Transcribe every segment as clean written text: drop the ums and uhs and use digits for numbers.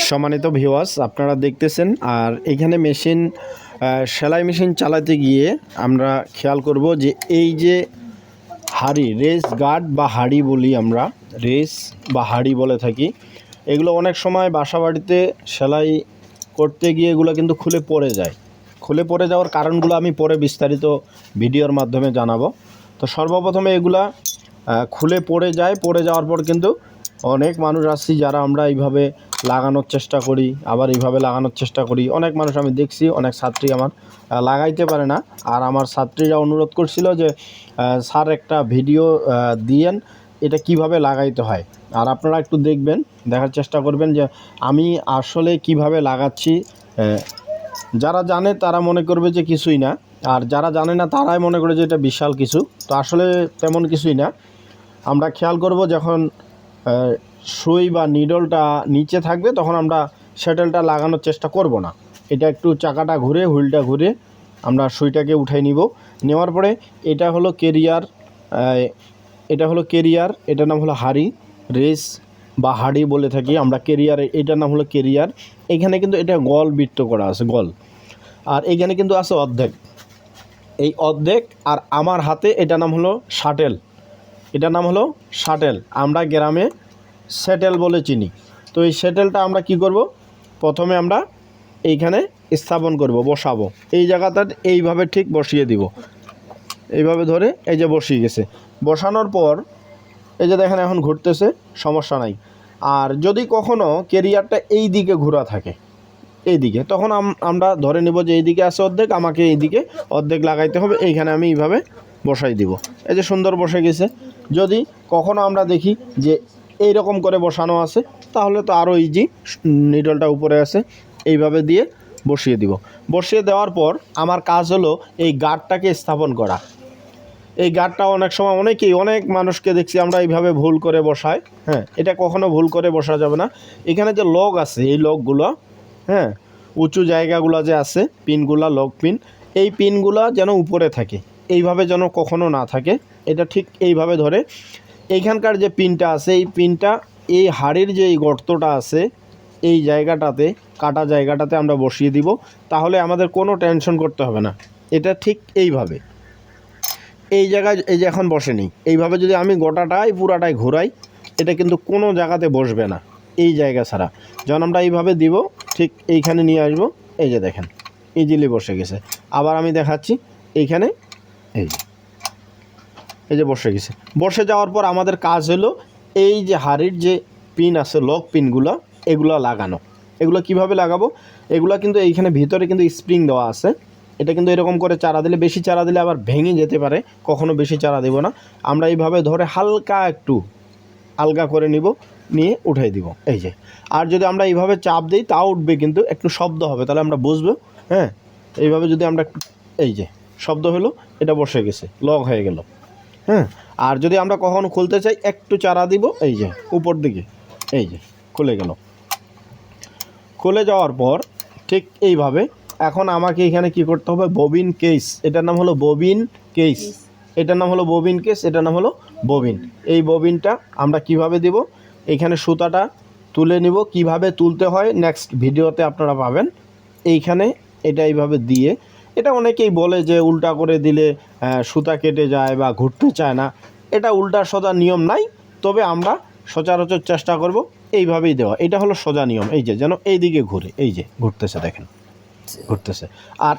সম্মানিত ভিউয়ার্স, আপনারা দেখতেছেন। আর এখানে মেশিন সেলাই মেশিন চালাতে গিয়ে আমরা খেয়াল করব যে এই যে হাড়ি, রেস গার্ড বা হাড়ি বলি আমরা, রেস বা হাড়ি বলে থাকি, এগুলো অনেক সময় বাসা বাড়িতে সেলাই করতে গিয়ে এগুলো কিন্তু খুলে পড়ে যায়। খুলে পড়ে যাওয়ার কারণগুলো আমি পরে বিস্তারিত ভিডিওর মাধ্যমে জানাবো। তো সর্বপ্রথমে এগুলা খুলে পড়ে যায়। পড়ে যাওয়ার পর কিন্তু অনেক মানুষ আসছি যারা আমরা এইভাবে লাগানোর চেষ্টা করি, আবার এইভাবে লাগানোর চেষ্টা করি। অনেক মানুষ আমি দেখছি, অনেক ছাত্রী আমার লাগাইতে পারে না। আর আমার ছাত্রীরা অনুরোধ করছিল যে স্যার একটা ভিডিও দিয়েন, এটা কিভাবে লাগাইতে হয়। আর আপনারা একটু দেখবেন, দেখার চেষ্টা করবেন যে আমি আসলে কিভাবে লাগাচ্ছি। যারা জানে তারা মনে করবে যে কিছুই না, আর যারা জানে না তারাই মনে করে যে এটা বিশাল কিছু। তো আসলে তেমন কিছুই না। আমরা খেয়াল করব যখন সুই বা নিডলটা নিচে থাকবে তখন আমরা শ্যাটেলটা লাগানোর চেষ্টা করব না। এটা একটু চাকাটা ঘুরে, হুইলটা ঘুরে আমরা সুইটাকে উঠাই নিব। নেওয়ার পরে এটা হলো কেরিয়ার, এটার নাম হলো হাড়ি, রেস বা হাড়ি বলে থাকি আমরা। কেরিয়ার, এটার নাম হলো কেরিয়ার। এখানে কিন্তু এটা গল বৃত্ত করা আছে, গল। আর এইখানে কিন্তু আছে অর্ধেক, এই অর্ধেক। আর আমার হাতে এটার নাম হলো শাটেল, এটার নাম হলো শাটেল। আমরা গ্রামে শ্যাটেল বলে চিনি। তো এই শ্যাটেলটা আমরা কি করব, প্রথমে আমরা এইখানে স্থাপন করব, বসাবো। এই জায়গাটা এইভাবে ঠিক বসিয়ে দিব, এইভাবে ধরে এই যে বসিয়ে গেছে। বসানোর পর এই যে দেখেন এখন ঘুরতেছে, সমস্যা নাই। আর যদি কখনো কেরিয়ারটা এই দিকে ঘোরা থাকে, এই দিকে, তখন আমরা ধরে নেব যে এই দিকে আছে অর্ধেক, আমাকে এই দিকে অর্ধেক লাগাইতে হবে। এইখানে আমি এইভাবে বসাই দিব। এই যে সুন্দর বসে গেছে। যদি কখনো আমরা দেখি যে এই রকম করে বসানো আছে, তাহলে তো আরও ইজি, নিডলটা উপরে আছে, এইভাবে দিয়ে বসিয়ে দিব। বসিয়ে দেওয়ার পর আমার কাজ হলো এই গার্ডটাকে স্থাপন করা। এই গার্ডটা অনেক সময় অনেক মানুষকে দেখছি আমরা এইভাবে ভুল করে বসাই। হ্যাঁ, এটা কখনো ভুল করে বসা যাবে না। এখানে যে লগ আছে, এই লগগুলো, হ্যাঁ, উঁচু জায়গাগুলো যে আছে, পিনগুলা, লগ পিন, এই পিনগুলা যেন উপরে থাকে, এইভাবে যেন কখনো না থাকে। এটা ঠিক এইভাবে ধরে এইখানকার যে পিনটা আছে, এই পিনটা এই হাড়ির যে এই গর্তটা আছে, এই জায়গাটাতে, কাটা জায়গাটাতে আমরা বসিয়ে দিব। তাহলে আমাদের কোনো টেনশন করতে হবে না। এটা ঠিক এইভাবে, এই জায়গায়, এই যে এখন বসেনি, এইভাবে যদি আমি গোটাটাই পুরাটাই ঘোরাই, এটা কিন্তু কোনো জায়গাতে বসবে না এই জায়গা ছাড়া। যখন আমরা এইভাবে দিব, ঠিক এইখানে নিয়ে আসবো, এই যে দেখেন ইজিলি বসে গেছে। আবার আমি দেখাচ্ছি, এইখানে এই যে বসে গেছে। বসে যাওয়ার পর আমাদের কাজ হলো এই যে হাড়ির যে পিন আছে, লক পিনগুলো, এগুলো লাগানো। এগুলো কিভাবে লাগাবো, এগুলো কিন্তু এইখানে ভিতরে কিন্তু স্প্রিং দেওয়া আছে। এটা কিন্তু এরকম করে চারা দিলে, বেশি চারা দিলে আবার ভেঙে যেতে পারে, কখনো বেশি চারা দেব না। আমরা এইভাবে ধরে হালকা একটু আলগা করে নিয়ে উঠাই দিব, এই যে। আর যদি আমরা এইভাবে চাপ দিই তাও উঠবে, কিন্তু একটু শব্দ হবে, তাহলে আমরা বুঝবো। হ্যাঁ, এইভাবে যদি আমরা একটু, এই যে শব্দ হলো, এটা বসে গেছে, লক হয়ে গেল। হ্যাঁ, আর যদি আমরা কখনো খুলতে চাই, একটু চারা দিব, এই যে উপর দিকে, এই যে খুলে গেল। খুলে যাওয়ার পর ঠিক এইভাবে এখন আমাকে এখানে কি করতে হবে, ববিন কেস, এটার নাম হলো ববিন কেস, এটার নাম হলো ববিন কেস, এটার নাম হলো ববিন। এই ববিনটা আমরা কিভাবে দিব, এইখানে সুতাটা তুলে নিব। কিভাবে তুলতে হয় নেক্সট ভিডিওতে আপনারা পাবেন। এইখানে এটা এইভাবে দিয়ে, এটা অনেকেই বলে যে উল্টা করে দিলে সুতা কেটে যায় বা ঘুরতে চায় না। এটা উল্টা সোজা নিয়ম নাই, তবে আমরা সচরাচর চেষ্টা করব এইভাবেই দেওয়া। এটা হলো সোজা নিয়ম, এই যে যেন এই দিকে ঘুরে, এই যে ঘুরতেছে, দেখেন ঘুরতেছে। আর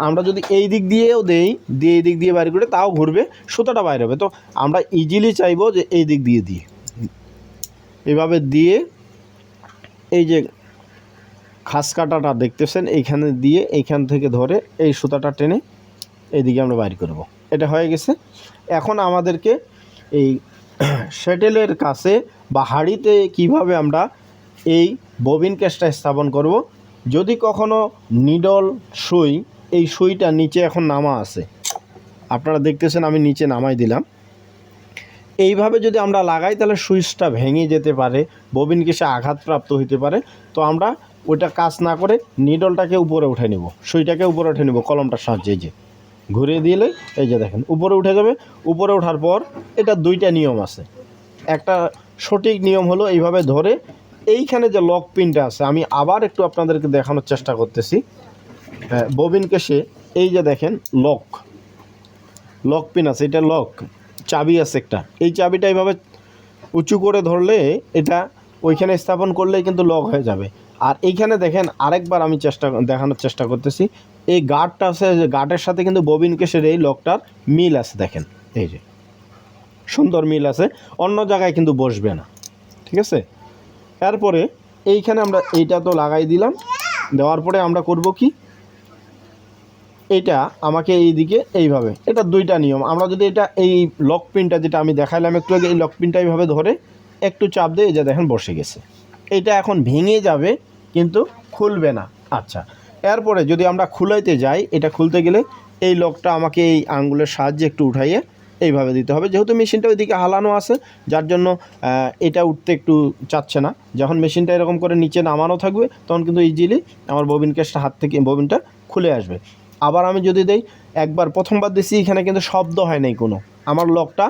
আমরা যদি এই দিক দিয়েও দেই, এই দিক দিয়ে বাইরে করে, তাও ঘুরবে, সুতাটা বাইরে হবে। তো আমরা ইজিলি চাইবো যে এই দিক দিয়ে এইভাবে দিয়ে, এই যে খাস কাটাটা দেখতেছেন, এইখানে দিয়ে, এইখান থেকে ধরে এই সুতাটা টেনে এইদিকে আমরা বাইর করব। এটা হয়ে গেছে। এখন আমাদেরকে এই শ্যাটেলের কাছে বা হাড়িতে কিভাবে আমরা এই ববিন কেসটা স্থাপন করব। যদি কখনো নিডল সুই, এই সুইটা নিচে এখন নামা আছে, আপনারা দেখতেছেন আমি নিচে নামাই দিলাম। এইভাবে যদি আমরা লাগাই তাহলে সুইচটা ভেঙে যেতে পারে, ববিন কেসে আঘাতপ্রাপ্ত হইতে পারে। তো আমরা ওইটা কাজ না করে নিডলটাকে উপরে উঠে নেব, সুইটাকে উপরে উঠে নেব কলমটার সাহায্যে। যে ঘুরিয়ে দিলে এই যে দেখেন উপরে উঠে যাবে। উপরে ওঠার পর এটা দুইটা নিয়ম আছে। একটা সঠিক নিয়ম হলো এইভাবে ধরে এইখানে যে লক পিনটা আছে আমি আবার একটু আপনাদেরকে দেখানোর চেষ্টা করতেছি। ববিন কেসে এই যে দেখেন লক পিন আছে, এটা লক চাবি আছে একটা, এই চাবিটা এইভাবে উঁচু করে ধরলে এটা ওইখানে স্থাপন করলেই কিন্তু লক হয়ে যাবে। আর এইখানে দেখেন আরেকবার আমি দেখানোর চেষ্টা করতেছি, এই গার্ডটা আছে, গার্ডের সাথে কিন্তু ববিন কেসের এই লকটার মিল আছে, দেখেন এই যে সুন্দর মিল আছে, অন্য জায়গায় কিন্তু বসবে না, ঠিক আছে। এরপরে এইখানে আমরা এইটা তো লাগাই দিলাম, দেওয়ার পরে আমরা করব কি, এটা আমাকে এইদিকে এইভাবে, এটা দুইটা নিয়ম, আমরা যদি এটা এই লক পিনটা যেটা আমি দেখাইলাম একটু আগে, এই লক পিনটা এইভাবে ধরে একটু চাপ দিয়ে এই যে দেখেন বসে গেছে, এটা এখন ভেঙে যাবে কিন্তু খুলবে না। আচ্ছা, এরপরে যদি আমরা খুলাইতে যাই, এটা খুলতে গেলে এই লকটা আমাকে এই আঙ্গুলের সাহায্যে একটু উঠাইয়ে এইভাবে দিতে হবে, যেহেতু মেশিনটা ওইদিকে হালানো আছে যার জন্য এটা উঠতে একটু চাচ্ছে না। যখন মেশিনটা এরকম করে নিচে নামানো থাকবে তখন কিন্তু ইজিলি আমার ববিন কেসটা হাত থেকে ববিনটা খুলে আসবে। আবার আমি যদি দেই, একবার প্রথমবার দিছি এখানে কিন্তু শব্দ হয় নাই কোনো, আমার লকটা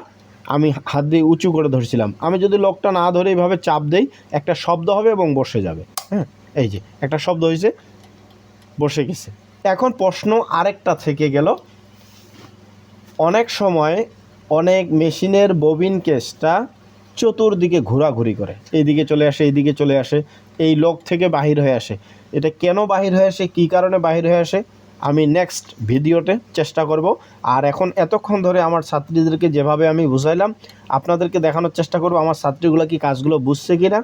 আমি হাত দিয়ে উঁচু করে ধরছিলাম, আমি যদি লকটা না ধরে এইভাবে চাপ দেই একটা শব্দ হবে এবং বসে যাবে। হ্যাঁ, এই যে একটা শব্দ হয়েছে, বসে গেছে। এখন প্রশ্ন আরেকটা থেকে গেল, অনেক সময় অনেক মেশিনের ববিন কেসটা চতুর্দিকে ঘোরাঘুরি করে, এইদিকে চলে আসে, এইদিকে চলে আসে, এই লক থেকে বাহির হয়ে আসে। এটা কেন বাহির হয়ে আসে, কী কারণে বাহির হয়ে আসে, আমি নেক্সট ভিডিওতে চেষ্টা করব। আর এখন এতক্ষণ ধরে আমার ছাত্রীদেরকে যেভাবে আমি বুঝাইলাম আপনাদেরকে দেখানোর চেষ্টা করব আমার ছাত্রীগুলো কি কাজগুলো বুঝছে কি না,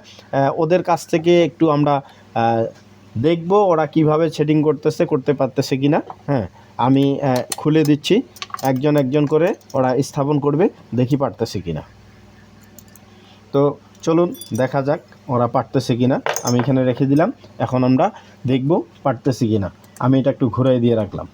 ওদের কাছ থেকে একটু আমরা দেখব ওরা কিভাবে সেটিং করতে পারতেছে কি না। হ্যাঁ, আমি খুলে দিচ্ছি, একজন একজন করে ওরা স্থাপন করবে, দেখি পারতেছে কি না। তো চলুন দেখা যাক ওরা পারতেছে কি না। আমি এখানে রেখে দিলাম, এখন আমরা দেখব পারতেছি কি না। আমি এটা একটু ঘুরিয়ে দিয়ে রাখলাম।